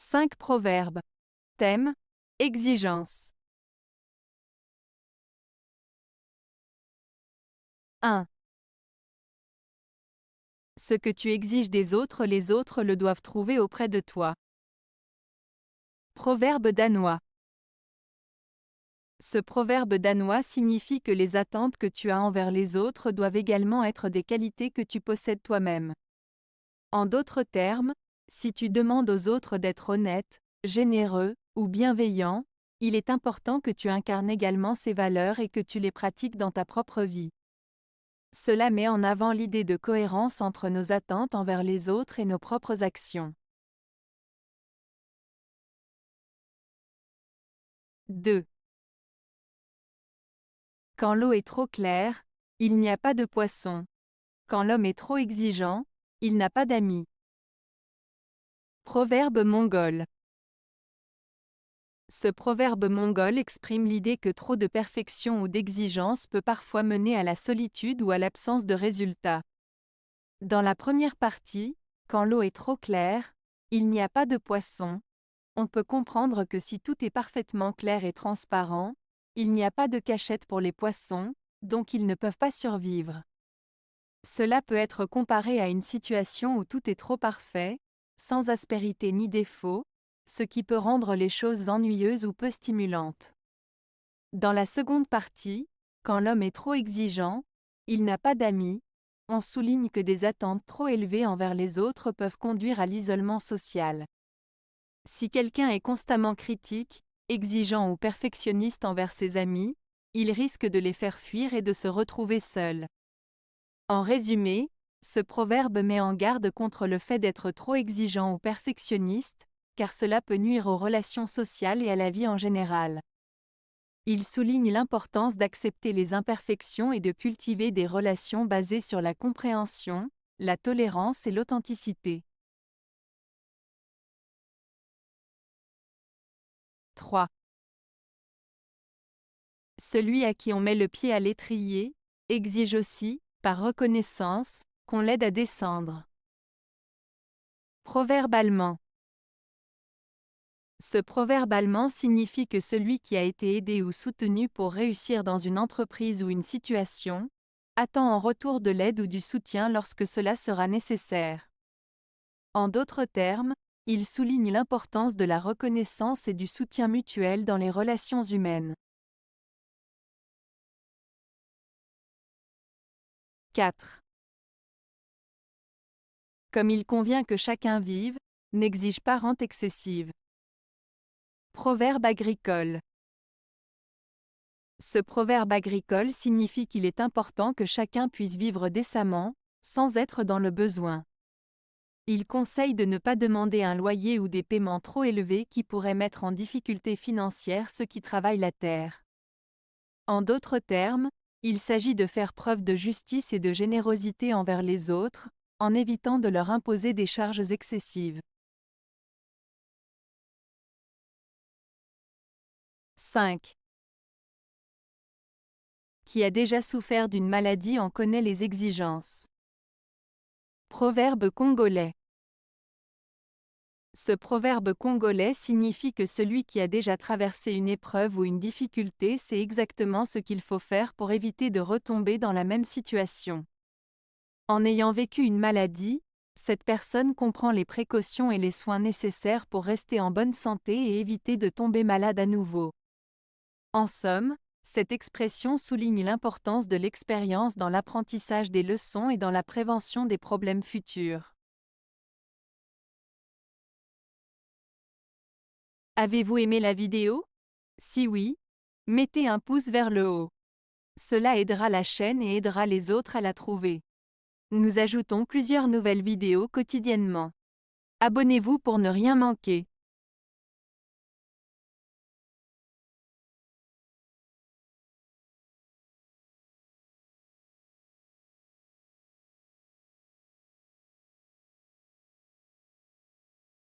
5 proverbes. Thème: exigence. 1. Ce que tu exiges des autres, les autres le doivent trouver auprès de toi. Proverbe danois. Ce proverbe danois signifie que les attentes que tu as envers les autres doivent également être des qualités que tu possèdes toi-même. En d'autres termes, si tu demandes aux autres d'être honnêtes, généreux ou bienveillants, il est important que tu incarnes également ces valeurs et que tu les pratiques dans ta propre vie. Cela met en avant l'idée de cohérence entre nos attentes envers les autres et nos propres actions. 2. Quand l'eau est trop claire, il n'y a pas de poisson. Quand l'homme est trop exigeant, il n'a pas d'amis. Proverbe mongol. Ce proverbe mongol exprime l'idée que trop de perfection ou d'exigence peut parfois mener à la solitude ou à l'absence de résultats. Dans la première partie, quand l'eau est trop claire, il n'y a pas de poisson. On peut comprendre que si tout est parfaitement clair et transparent, il n'y a pas de cachette pour les poissons, donc ils ne peuvent pas survivre. Cela peut être comparé à une situation où tout est trop parfait, sans aspérité ni défaut, ce qui peut rendre les choses ennuyeuses ou peu stimulantes. Dans la seconde partie, quand l'homme est trop exigeant, il n'a pas d'amis, on souligne que des attentes trop élevées envers les autres peuvent conduire à l'isolement social. Si quelqu'un est constamment critique, exigeant ou perfectionniste envers ses amis, il risque de les faire fuir et de se retrouver seul. En résumé, ce proverbe met en garde contre le fait d'être trop exigeant ou perfectionniste, car cela peut nuire aux relations sociales et à la vie en général. Il souligne l'importance d'accepter les imperfections et de cultiver des relations basées sur la compréhension, la tolérance et l'authenticité. 3. Celui à qui on met le pied à l'étrier exige aussi, par reconnaissance, qu'on l'aide à descendre. Proverbe allemand. Ce proverbe allemand signifie que celui qui a été aidé ou soutenu pour réussir dans une entreprise ou une situation, attend en retour de l'aide ou du soutien lorsque cela sera nécessaire. En d'autres termes, il souligne l'importance de la reconnaissance et du soutien mutuel dans les relations humaines. 4. Comme il convient que chacun vive, n'exige pas rente excessive. Proverbe agricole. Ce proverbe agricole signifie qu'il est important que chacun puisse vivre décemment, sans être dans le besoin. Il conseille de ne pas demander un loyer ou des paiements trop élevés qui pourraient mettre en difficulté financière ceux qui travaillent la terre. En d'autres termes, il s'agit de faire preuve de justice et de générosité envers les autres, en évitant de leur imposer des charges excessives. 5. Qui a déjà souffert d'une maladie en connaît les exigences. Proverbe congolais. Ce proverbe congolais signifie que celui qui a déjà traversé une épreuve ou une difficulté sait exactement ce qu'il faut faire pour éviter de retomber dans la même situation. En ayant vécu une maladie, cette personne comprend les précautions et les soins nécessaires pour rester en bonne santé et éviter de tomber malade à nouveau. En somme, cette expression souligne l'importance de l'expérience dans l'apprentissage des leçons et dans la prévention des problèmes futurs. Avez-vous aimé la vidéo? Si oui, mettez un pouce vers le haut. Cela aidera la chaîne et aidera les autres à la trouver. Nous ajoutons plusieurs nouvelles vidéos quotidiennement. Abonnez-vous pour ne rien manquer.